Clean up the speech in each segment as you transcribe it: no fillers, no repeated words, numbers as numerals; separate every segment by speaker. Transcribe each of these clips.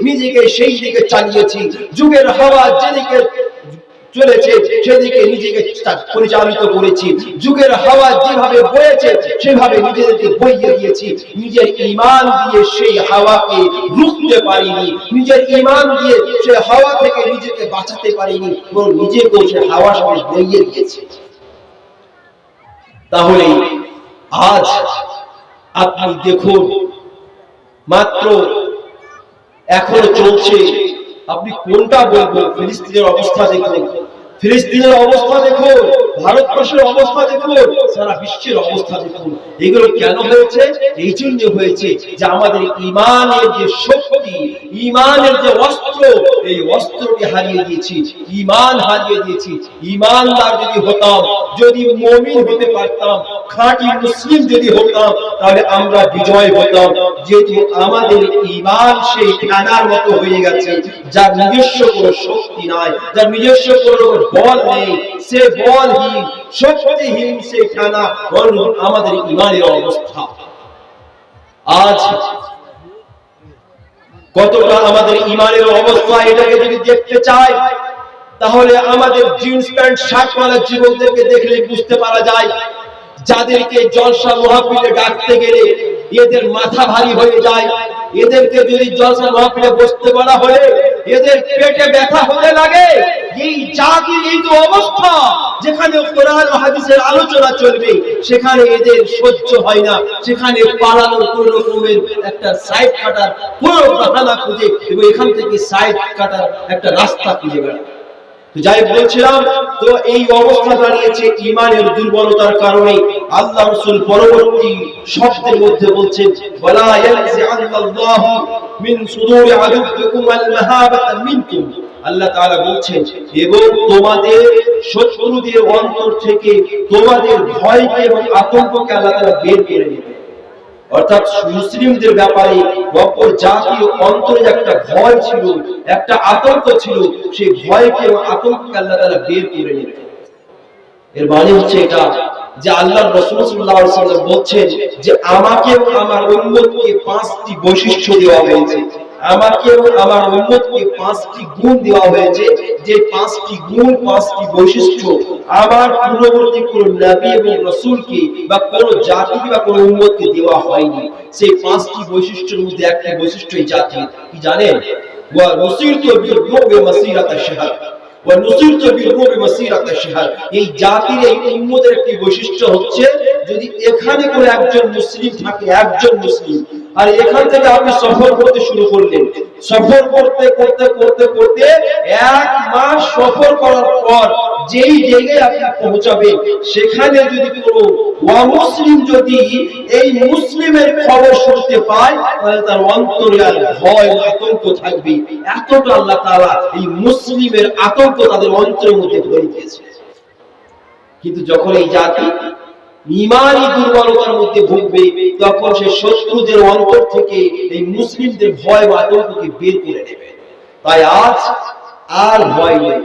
Speaker 1: নিজেকে সেই দিকে চালিয়েছি, যুগের হাওয়া যেদিকে চলেছে সেদিকে নিজেকে পরিচালিত করেছি, যুগের হাওয়া যেভাবে বয়েছে সেভাবে নিজেদেরকে বইয়ে দিয়েছি। নিজের ঈমান দিয়ে সেই হাওয়াকে রুখতে পারিনি, নিজের ঈমান দিয়ে সেই হাওয়া থেকে নিজেকে বাঁচাতে পারিনি, বরং নিজেকে সেই হাওয়ার সাথে বইয়ে দিয়েছি। তাহলে আজ আপনি দেখুন, মাত্র এখনো চলছে, আপনি কোনটা বলবেন? ফিলিস্তিনের অবস্থা দেখুন, ফিলিস্তিনের অবস্থা দেখুন, ভারতবর্ষের অবস্থা দেখুন, সারা বিশ্বের অবস্থা দেখুন। এগুলো কেন হয়েছে? এই জন্য হয়েছে যে আমাদের ঈমানের যে শক্তি, ঈমানের যে অস্ত্র, এই অস্ত্রকে হারিয়ে দিয়েছি, ঈমান হারিয়ে দিয়েছি। ঈমানদার যদি হতাম, যদি মুমিন হতে পারতাম, খাঁটি মুসলিম যদি হতাম, তাহলে আমরা বিজয় হতাম। যেহেতু আমাদের ঈমান সেই ফেনার মতো হয়ে গেছে, যার নিজস্ব কোনো শক্তি নাই, যার নিজস্ব কোনো বল নেই, সে বলহীন, শক্তিহীন সে ফেনা। আমাদের ঈমানের অবস্থা আজ কতটা আমাদের ঈমানের অবস্থা, এটাকে যদি দেখতে চাই তাহলে আমাদের জিন্স প্যান্ট শার্ট পরা যুবকদেরকে দেখলে বুঝতে পারা যায়, যাদেরকে জলসা মাহফিলে ডাকতে গেলে এদের মাথা ভারী হয়ে যায়, এদেরকে যদি জলসা মাহফিলে বসতে বলা হলে এদের পেটে ব্যথা হতে লাগে। এই জাতির এই তো অবস্থা, যেখানে কোরআন ও হাদিসের আলোচনা চলবে সেখানে এদের সহ্য হয় না, সেখানে পালানোর কোন রকমের একটা সাইড কাটার কোন বাহানা খুঁজে এবং এখান থেকে সাইড কাটার একটা রাস্তা খুঁজে বেড়ায়। যাই বলছিলাম, তো এই অবস্থা দাঁড়িয়েছে ঈমানের দুর্বলতার কারণে। আল্লাহ রাসূল পরবর্তী শব্দের মধ্যে বলছেন, ওয়ালা ইয়ানজিআল্লাহু মিন সুদুরি আদুবিকুম আল মাহাবাতা মিনকুম। আল্লাহ তাআলা বলছেন, এবং তোমাদের শত্রুদের অন্তর থেকে তোমাদের ভয়কে এবং আতঙ্ককে আল্লাহ তাআলা বের করে নেবেন। অর্থাৎ মুসলিমদের ব্যাপারে অপর জাতির অন্তরে একটা ভয় ছিল, একটা আতঙ্ক ছিল, সেই ভয়কে এবং আতঙ্ককে আল্লাহ তাআলা বের করে নেবেন। এর মানে হচ্ছে এটা যে আল্লাহর রাসূল সাল্লাল্লাহু আলাইহি ওয়াসাল্লাম বলছেন যে আমাকে এবং আমার উম্মতকে ৫টি বৈশিষ্ট্য দেওয়া হয়েছে, আমাকে এবং আমার উম্মতকে ৫টি গুণ দেওয়া হয়েছে, যে ৫টি গুণ, ৫টি বৈশিষ্ট্য আমার পূর্ববর্তী কোন নবী এবং রাসূলকে বা কোন জাতিকে বা কোন উম্মতকে দেওয়া হয়নি। সেই ৫টি বৈশিষ্ট্যের মধ্যে একটি বৈশিষ্ট্য এই জাতির কি জানেন? ওয়া নুসিরতু বির-রুবি মাসিরাতা শাহর, ওয়া নুসিরতু বির-রুবি মাসিরাতা শাহর। এই জাতির, এই উম্মতের একটি বৈশিষ্ট্য হচ্ছে, যদি এখানে কোনো একজন মুসলিম থাকে, একজন মুসলিম, আর এখান থেকে আপনি সফর করতে শুরু করলেন, সফর করতে করতে করতে করতে ১ মাস সফর করার পর যেই জায়গায় আপনি পৌঁছাবেন, সেখানে যদি কোনো অমুসলিম যদি এই মুসলিমের খবর শুনতে পায়, তাহলে তার অন্তরে আর ভয় আতঙ্ক থাকবে। এতটা আল্লাহ তাআলা এই মুসলিমের আতঙ্ক তাদের অন্তরের মধ্যে ভরে দিয়েছে। কিন্তু যখন এই জাতি ঈমানি দুর্বলতার মধ্যে ভুগবে, তখন সে শত্রুদের অন্তর থেকে এই মুসলিমদের ভয় বা আতঙ্ককে বের করে নেবে। তাই আজ আর ভয় নেই,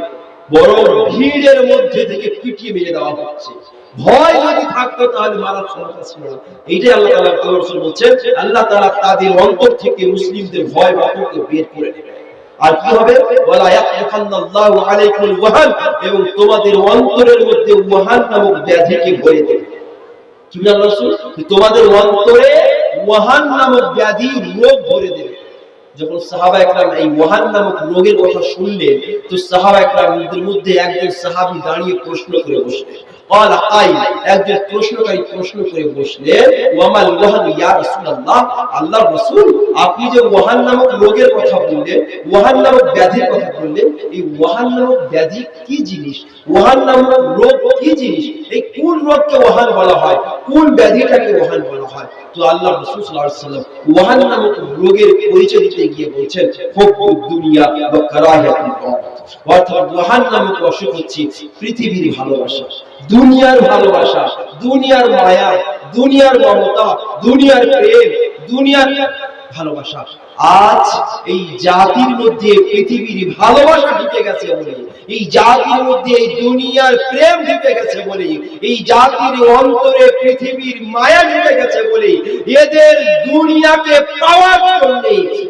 Speaker 1: বরং ভিড়ের মধ্যে থেকে পিটিয়ে মেরে দেওয়া হচ্ছে। ভয় যদি থাকতো তাহলে মারার ক্ষমতা ছিল না। এইটাই আল্লাহ তাআলা রাসূল বলছেন, আল্লাহ তাআলা তাদের অন্তর থেকে মুসলিমদের ভয় বা আতঙ্ককে বের করে নেবে। আর কি হবে? ওয়ালা ইয়াকফান্নাল্লাহু আলাইকুল ওয়াহান, এবং তোমাদের অন্তরের মধ্যে ওয়াহান নামক ব্যাধিকে ভরে দেবে। কি বলেন রাসূল? তোমাদের অন্তরে ওয়াহান নামক ব্যাধি, রোগ ভরে দেবে। যখন সাহাবা একরাম এই ওয়াহান নামক রোগের কথা শুনলেন, তো সাহাবা একরামদের মধ্যে একজন সাহাবী দাঁড়িয়ে প্রশ্ন করে বসলেন। ক্বালা কাইল, একজন প্রশ্নকারী প্রশ্ন করে বসলেন, ওয়ামাল ওয়াহান ইয়া রাসূলুল্লাহ, আল্লাহর রাসূল, আপনি যে ওয়াহান নামক রোগের কথা বললেন, ওয়াহান নামক ব্যাধির কথা বললেন, এই ওয়াহান নামক ব্যাধি কি জিনিস? ওয়াহান নামক রোগ কি জিনিস? এই কোন রোগকে ওয়াহান বলা হয়? কোন ব্যাধিটাকে ওয়াহান বলা হয়? তো আল্লাহর রাসূল সাল্লাল্লাহু আলাইহি ওয়াসাল্লাম ওয়াহান নামক রোগের পরিচয় দিতে গিয়ে বলছেন, হুব্বুদ দুনিয়া ওয়া কারাহিয়াতুল মাউত। অর্থাৎ ওয়াহান নামক অসুখ হচ্ছে পৃথিবীর ভালোবাসা, দুনিয়ার ভালোবাসা, দুনিয়ার মায়া, দুনিয়ার মমতা, দুনিয়ার প্রেম, দুনিয়ার ভালোবাসা। আজ এই জাতির মধ্যে পৃথিবীর ভালোবাসা ঢুকে গেছে বলে এই জাতির মধ্যে এই দুনিয়ার প্রেম ঢুকে গেছে বলে, এই জাতির অন্তরে পৃথিবীর মায়া ঢুকে গেছে বলে এদের দুনিয়াকে পাওয়ার জন্য,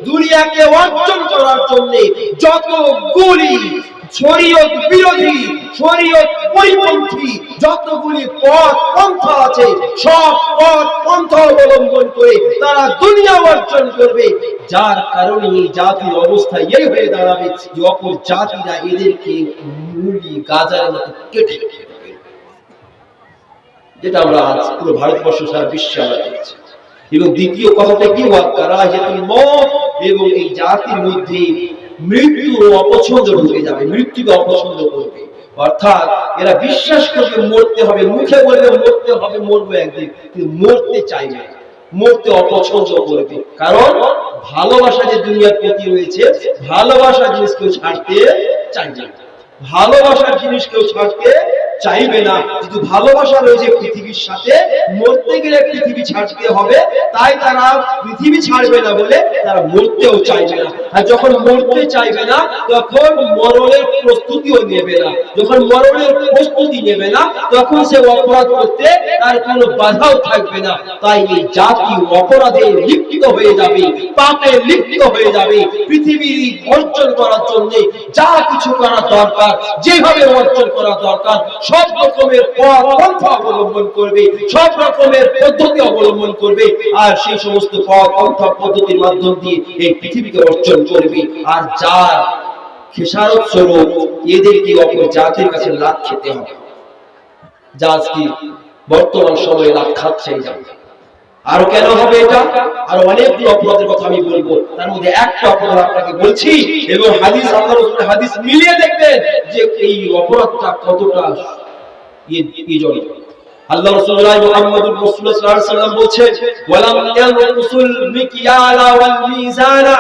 Speaker 1: দুনিয়াকে অর্জন করার জন্য যতগুলি শরীয়ত বিরোধী, শরীয়ত পরিপন্থী যতগুলি পথ পন্থা আছে, সব পথ পন্থা অবলম্বন করে তারা দুনিয়া অর্জন করবে। যার কারণে এই জাতির অবস্থা এই হয়ে দাঁড়াবে যে অপর জাতিরা এদেরকে মুড়ি গাজার মতো কেটে কেটে, যেটা আমরা আজ পুরো ভারতবর্ষ সারা বিশ্বে আমরা দেখছি। এবং দ্বিতীয় কথাটা কি, মত, এবং এই জাতির মধ্যে মৃত্যু অপছন্দ ঢুকে যাবে, মৃত্যুকে অপছন্দ করবে। অর্থাৎ এরা বিশ্বাস করবে মরতে হবে, মুখে বলবে মরতে হবে, মরবো একদিন, কিন্তু মরতে চাইবে, মরতে অপছন্দ করবে। কারণ ভালোবাসা যে দুনিয়ার প্রতি রয়েছে, ভালোবাসা জিনিস কেউ ছাড়তে চাইবে না, ভালোবাসার জিনিস কেউ ছাড়তে চাইবে না। কিন্তু ভালোবাসা রয়েছে পৃথিবীর সাথে, মরতে গেলে পৃথিবী ছাড়তে হবে, তাই তারা পৃথিবী ছাড়বে না বলে তারা মরতেও চাইবে না। আর যখন মরতে চাইবে না তখন মরণের প্রস্তুতিও নেবে না, যখন মরণের প্রস্তুতি নেবে না তখন সে অপরাধ করতে তার কোনো বাধাও থাকবে না। তাই এই জাতি অপরাধে লিপ্ত হয়ে যাবে, পাপে লিপ্ত হয়ে যাবে। পৃথিবীর অর্জন করার জন্য যা কিছু করা দরকার, যেভাবে অর্জন করা দরকার, সব রকমের পথ পন্থা অবলম্বন করবে, সব রকমের পদ্ধতি অবলম্বন করবে, আর সেই সমস্ত পথ পন্থা পদ্ধতির মাধ্যম দিয়ে এই পৃথিবীকে অর্জন করবে। আর যার খেসারত স্বরূপ এদেরকে অপর জাতির কাছে লাভ খেতে হবে, যা আজকে বর্তমান সময়ে লাভ খাচ্ছে এই জাতি। আর কেন হবে এটা? আর অনেকগুলো অপরাধের কথা আমি বলবো, তার মধ্যে একটা অপরাধ আপনাকে বলছি, এবং হাদিস, আল্লাহর রাসূলের হাদিস মিলিয়ে দেখবেন যে এই অপরাধটা কতটা জড়িত। আল্লাহ রাসূলুল্লাহ মুহাম্মদুর রাসূলুল্লাহ সাল্লাল্লাহু আলাইহি ওয়াসাল্লাম বলেছেন, ওয়ালাম ইয়ানকুসুল মিকয়ালা ওয়াল মিজানা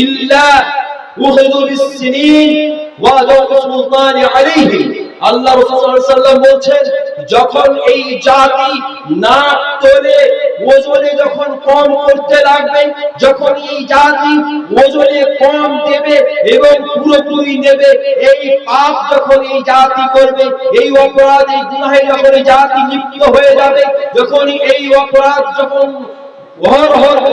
Speaker 1: ইল্লা উখিযু বিস-সিনিন ওয়া যাওয়া সুলতান আলাইহি। আল্লাহ রাসূল সাল্লাল্লাহু আলাইহি ওয়াসাল্লাম বলেছেন, যখন এই জাতি নাক তোলে, ওজনে যখন কম করতে লাগবে, যখন এই জাতি ওজনে কম দেবে এবং পুরোপুরি নেবে, এই পাপ যখন এই জাতি করবে, এই অপরাধ, এই গুনাহে যখন এই জাতি লিপ্ত হয়ে যাবে, যখন এই অপরাধ যখন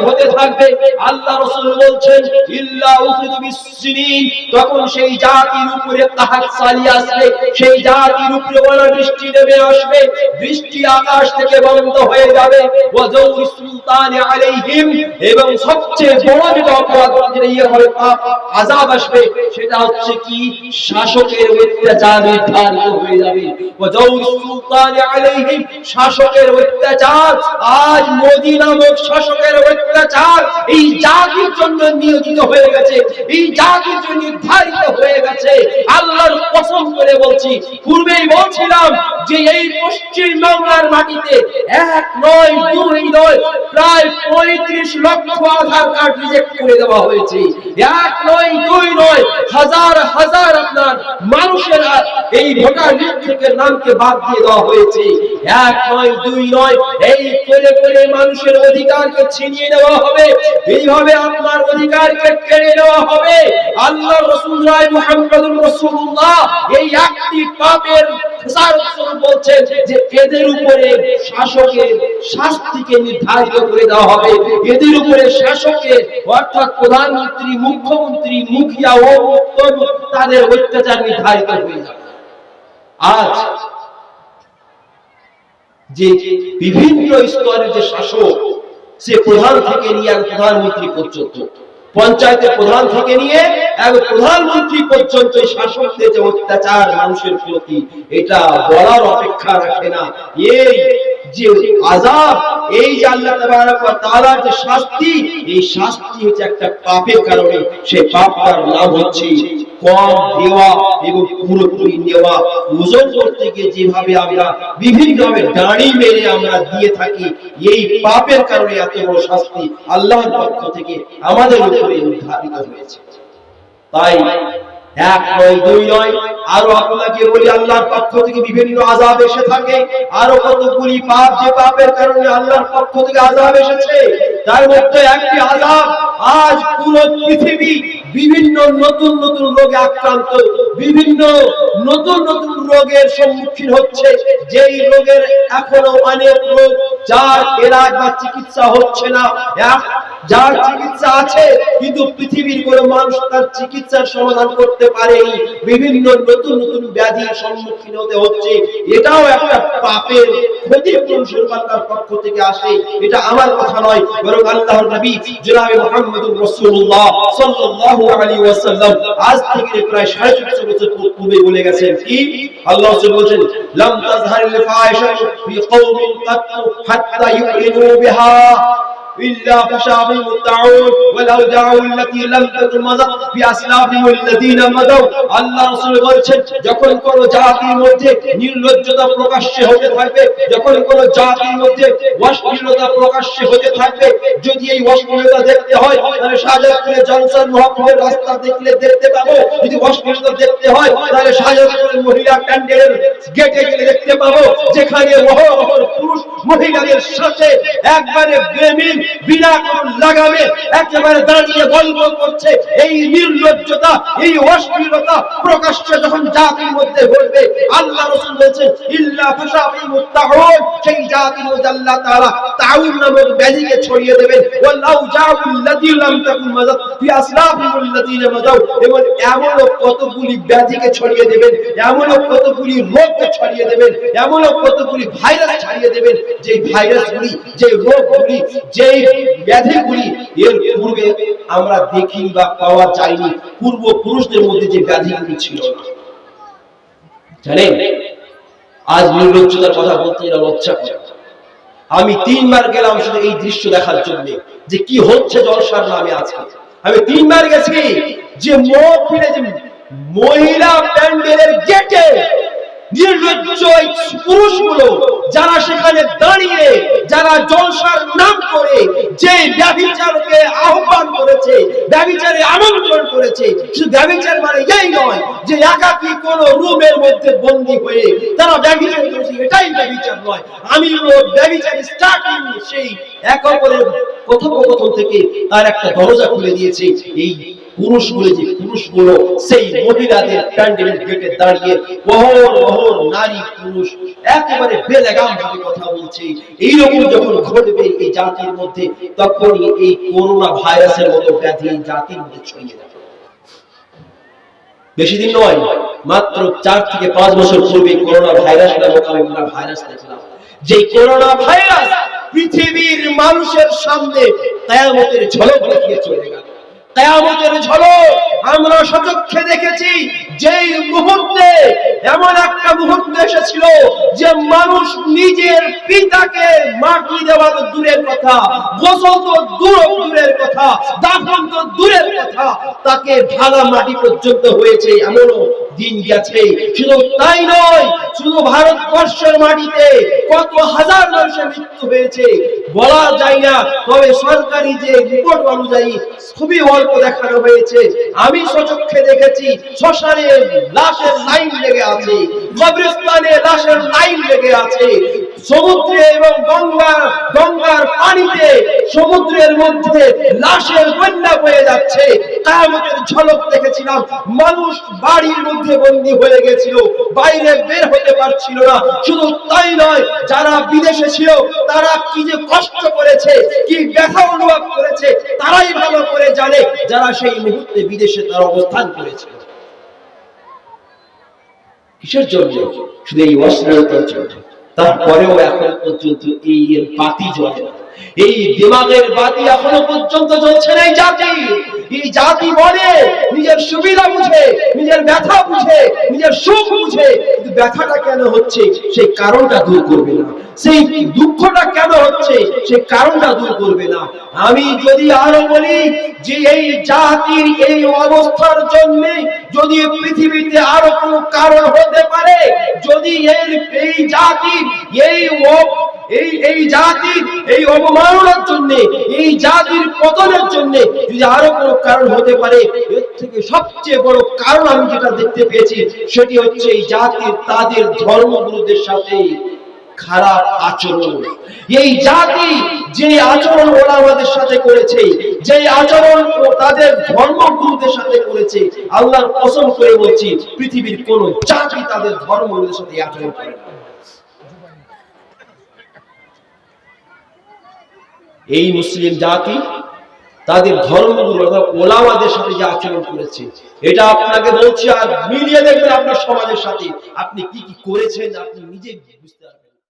Speaker 1: হতে থাকবে, আল্লাহ রাসূল বলছেন ইল্লা উখিযু বিস-সিনিন, তখন সেই জাতির উপরে তাহাত চালিয়ে আসবে, সেই জাতির উপরে বৃষ্টি নেমে আসবে, বৃষ্টি আকাশ থেকে বন্ধ হয়ে যাবে, ওয়া যাওরি সুলতান আলাইহিম, এবং সবচেয়ে বড় যেটা অপরাধ, যেটা হবে পাপ, আযাব আসবে, সেটা হচ্ছে কি, শাসকের অত্যাচার নির্ধারিত হয়ে যাবে। ওয়া যাওরি সুলতান আলাইহিম, শাসকের অত্যাচার। আজ মোদী নামক শাসকের অত্যাচার এই জাতির জন্য নিয়োজিত হয়ে গেছে, এই জাতির জন্য নির্ধারিত হয়ে গেছে। আল্লাহর কসম করে বলছি, পূর্বেই বলছিলাম যে এই পশ্চিম বাংলার মাটিতে এক নয়, দুই নয়, প্রায় 35 লক্ষ আধার কার্ড রিজেক্ট করে দেওয়া হয়েছে। এক নয়, দুই নয়, হাজার হাজার আপনার মানুষের এই ভোটার লিস্ট থেকে নামকে বাদ দিয়ে দেওয়া হয়েছে। এক নয়, দুই নয়, এই করে করে মানুষের অধিকারকে ছিনিয়ে নেওয়া হবে, এইভাবে আপনার অধিকারকে কেড়ে নেওয়া হবে। আল্লাহ রাসূলুল্লাহ মুহাম্মদুর রাসূলুল্লাহ এই একটি পাপের খেসারত বলছেন যে এদের উপরে শাসকের শাস্তিকে নির্ধারিত করে দেওয়া হবে, এদের উপরে শাসকের অর্থাৎ প্রধানমন্ত্রী, মুখ্যমন্ত্রী, মুখিয়া ও তাদের অত্যাচার নির্ধারিত হয়ে যাবে। আজ যে বিভিন্ন স্তরের যে শাসক, সে প্রধান থেকে নিয়ে এক প্রধানমন্ত্রী পর্যন্ত, পঞ্চায়েতের প্রধান থেকে নিয়ে এক প্রধানমন্ত্রী পর্যন্ত এই শাসকদের যে অত্যাচার মানুষের প্রতি, এটা বলার অপেক্ষা রাখে না। এই যে আযাব, এই যে আল্লাহ তাবারক ওয়া তাআলার যে শাস্তি, এই শাস্তি হচ্ছে একটা পাপের কারণে। সেই পাপটার নাম হচ্ছে কম দেওয়া এবং পুরোপুরি নেওয়া। ওজন করতে গিয়ে যেভাবে আমরা বিভিন্নভাবে দাঁড়ি মেরে আমরা দিয়ে থাকি, এই পাপের কারণে এত বড় শাস্তি আল্লাহর পক্ষ থেকে আমাদের উপরে নির্ধারিত হয়েছে। তাই এক নয়, দুই নয়, আরো আপনাকে বলি আল্লাহর পক্ষ থেকে বিভিন্ন আযাব এসে থাকে। আরো কতগুলি পাপ, যে পাপের কারণে আল্লাহর পক্ষ থেকে আযাব এসেছে, তার মধ্যে একটি আযাব, আজ পুরো পৃথিবী বিভিন্ন নতুন নতুন রোগে আক্রান্ত, বিভিন্ন নতুন নতুন রোগের সম্মুখীন হচ্ছে, যেই রোগের এখনো অনেক রোগ যার এলাজ বা চিকিৎসা হচ্ছে না, যার চিকিৎসা আছে কিন্তু পৃথিবীর কোনো মানুষ তার চিকিৎসার সমাধান করতে পারেনি। বিভিন্ন নতুন নতুন ব্যাধির সম্মুখীন হতে হচ্ছে। এটাও একটা পাপের ক্ষতিপূরণ স্বরূপ আল্লাহর পক্ষ থেকে আসে। এটা আমার কথা নয়, বরং আল্লাহর নবী জনাবে মুহাম্মদুর রাসূলুল্লাহ সাল্লাল্লাহু আলাইহি ওয়াসাল্লাম আজ থেকে প্রায় 450 বছর পূর্বে বলে গেছেন। কি আল্লাহ রাসূল বলেন, লাম তাজহারিল ফাহিশাতু ফি কওমিন কাত্তু হাত্তা ইউলিনু বিহা إلا فشاهم الطاعون والأوجاع التي لم تكن مضت في أسلافهم الذين مضوا। আল্লাহ রাসূল বলেছেন, যখন কোন জাতির মধ্যে নির্লজ্জতা প্রকাশ্যে হতে থাকবে, যখন কোন জাতির মধ্যে অশ্লীলতা প্রকাশ্যে হতে থাকবে, যদি এই অশ্লীলতা দেখতে হয় তাহলে শাহজালালের জনসন মহকুমের রাস্তা দেখলে দেখতে পাবো। যদি অশ্লীলতা দেখতে হয় তাহলে শাহজালালের মহিলা প্যান্ডেলের গেটে গেলে দেখতে পাবো, যেখানে অহরহ পুরুষ মহিলাদের সাথে একবারে বেমিন বিনা কোন লাগামে একেবারে দাঁড়িয়ে গল্প করছে। এই নির্লজ্জতা, এই অশ্লীলতা প্রকাশ্যে যখন জাতির মধ্যে ঘটবে, আল্লাহ রাসূল বলেছেন, ইল্লা ফাশাবিমুত তাউন, সেই জাতির মধ্যে আল্লাহ তাআলা তাউন নামক ব্যাধিকে ছড়িয়ে দেবেন। ওয়াল্লাহু জাআল্লাযী লাম তাকুন মাযাত ফি আসলাফিল লাযীনা মাযাউ, এবং এমন কতগুলি ব্যাধিকে ছড়িয়ে দেবেন, এমন কতগুলি রোগকে ছড়িয়ে দেবেন, এমন কতগুলি ভাইরাস ছড়িয়ে দেবেন, যে ভাইরাসগুলি, যে রোগগুলি, যে ব্যাধিগুলি এর পূর্বে আমরা দেখি বা পাওয়া যায়নি। পূর্বপুরুষদের মধ্যে যে ব্যাধিগুলি ছিল না, জানেন, আজ নির্লজ্জতার কথা বলতে এরা লজ্জা করে। আমি 3 বার গেলাম শুধু এই দৃশ্য দেখার জন্য, যে কি হচ্ছে জলসার নামে। আজকে আমি 3 বার গেছি, যে মহফিলে যে মহিলা প্যান্ডেলের গেটে নির্লজ্জ পুরুষগুলো যারা সেখানে দাঁড়িয়ে, যারা জলসার নাম করে যে ব্যভিচারকে আহ্বান করেছে, ব্যভিচারে আমন্ত্রণ করেছে, শুধু ব্যভিচার মানে এই নয় যে একাকী কোন রুমের মধ্যে বন্দী হয়ে তারা ব্যভিচার করেছে, এটাই ব্যভিচার নয়। আমি ব্যভিচার স্টার্টিং সেই এক অপরের কথোপকথন থেকে তার একটা দরজা খুলে দিয়েছে। এই পুরুষগুলো সেই মহিলাদের প্যান্ডেলের গেটে দাঁড়িয়ে বহর নারী পুরুষ একেবারে বেলাগাম ভাবে কথা বলছে। এইরকম যখন ঘটবে এই জাতির মধ্যে, তখন এই করোনা ভাইরাসের মতো ব্যাধি এই জাতির মধ্যে ছড়িয়ে যাবে। বেশি দিন নয়, মাত্র 4 থেকে 5 বছর পূর্বে করোনা ভাইরাস নামক আমরা ভাইরাস দেখলাম। যে করোনা ভাইরাস পৃথিবীর মানুষের সামনে কিয়ামতের ঝলক দেখিয়ে চলে গেল। কিয়ামতের ঝলক আমরা সচক্ষে দেখেছি। যেই মুহূর্তে, এমন একটা মুহূর্ত এসেছিল যে মানুষ নিজের পিতাকে মাটি দেওয়া তো দূরের কথা, গোসল তো দূরের কথা, দাফন তো দূরের কথা, তাকে ঢালা মাটি পর্যন্ত হয়েছে, এমনও দিন গেছে। শুধু তাই নয়, শুধু ভারতবর্ষের মাটিতে কত হাজার মানুষের মৃত্যু হয়েছে বলা যায় না, তবে সরকারি যে রিপোর্ট অনুযায়ী খুবই অল্প দেখানো হয়েছে। আমি সচক্ষে দেখেছি শ্মশানে লাশের লাইন লেগে আছে, কবরস্থানে লাশের লাইন লেগে আছে, সমুদ্রে এবং গঙ্গার পানিতে, সমুদ্রের মধ্যে লাশের বন্যা বয়ে যাচ্ছে। কিয়ামতের ঝলক দেখেছিলাম। মানুষ বাড়ির মধ্যে বন্দী হয়ে গেছিল, বাইরে বের হতে পারছিল না। শুধু তাই নয়, যারা বিদেশে ছিল তারা কি যে কষ্ট করেছে, কি ব্যথা অনুভব করেছে, তারাই ভালো করে জানে, যারা সেই মুহূর্তে বিদেশে তার অবস্থান করেছিল। কিসের জন্য? শুধু এই অশ্লীলতার জন্য। তারপরেও এখন পর্যন্ত এই বাতি জ্বলে না, এই দিমাগের বাতি এখনো পর্যন্ত জ্বলছে না। এই জাতি বলে নিজের সুবিধা বুঝে, নিজের ব্যথা বুঝে, নিজের সুখ বুঝে, কিন্তু ব্যথাটা কেন হচ্ছে সেই কারণটা দূর করবে না, সেই দুঃখটা কেন হচ্ছে সেই কারণটা দূর করবে না। আমি যদি আরো বলি যে এই জাতির এই অবস্থার জন্য যদি পৃথিবীতে আরো কোনো কারণ হতে পারে, যদি এই জাতির এই জাতির এই অবমাননার জন্য, এই জাতির পতনের জন্য যদি আরো কোনো কারণ হতে পারে, থেকে সবচেয়ে বড় কারণ আমি যেটা দেখতে পেয়েছি সেটি হচ্ছে এই জাতির তাদের ধর্মগুরুদের সাথে খারাপ আচরণ। এই জাতি যে আচরণ ওরা আমাদের সাথে করেছে, যে আচরণ ও তাদের ধর্মগুরুদের সাথে করেছে, আল্লাহর কসম করে বলছি পৃথিবীর কোন জাতি তাদের ধর্মগুরুদের সাথে আচরণ করে না। এই মুসলিম জাতি তাদের ধর্মগুরু অর্থাৎ ওলামাদের সাথে যে আচরণ করেছে, এটা আপনাকে বলছি, আর মিলিয়ে দেখবেন আপনার সমাজের সাথে আপনি কি কি করেছেন আপনি নিজে বুঝতে পারবেন।